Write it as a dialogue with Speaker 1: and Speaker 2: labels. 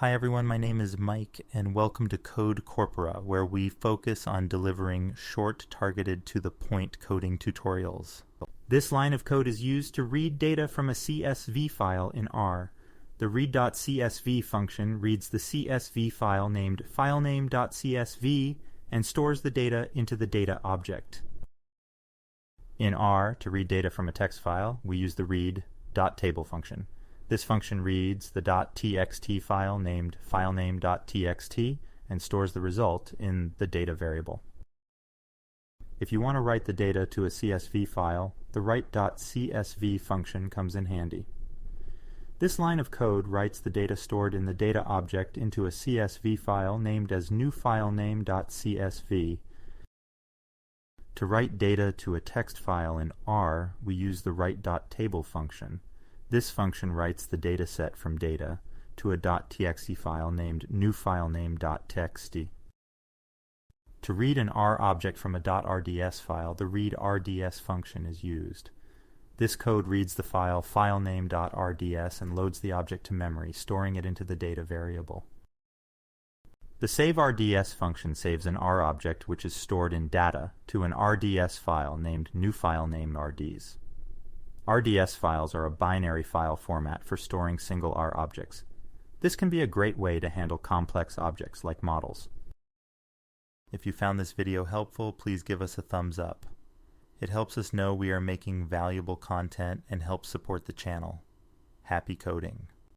Speaker 1: Hi everyone, my name is Mike and welcome to Code Corpora, where we focus on delivering short, targeted to the point coding tutorials. This line of code is used to read data from a CSV file in R. The read.csv function reads the CSV file named filename.csv and stores the data into the data object. In R, to read data from a text file, we use the read.table function. This function reads the .txt file named filename.txt and stores the result in the data variable. If you want to write the data to a CSV file, the write.csv function comes in handy. This line of code writes the data stored in the data object into a CSV file named as newfilename.csv. To write data to a text file in R, we use the write.table function. This function writes the data set from data to a .txt file named newfilename.txt. To read an R object from a .rds file, the read.rds function is used. This code reads the file filename.rds and loads the object to memory, storing it into the data variable. The saveRDS function saves an R object which is stored in data to an RDS file named newfilename.rds. RDS files are a binary file format for storing single R objects. This can be a great way to handle complex objects like models. If you found this video helpful, please give us a thumbs up. It helps us know we are making valuable content and helps support the channel. Happy coding!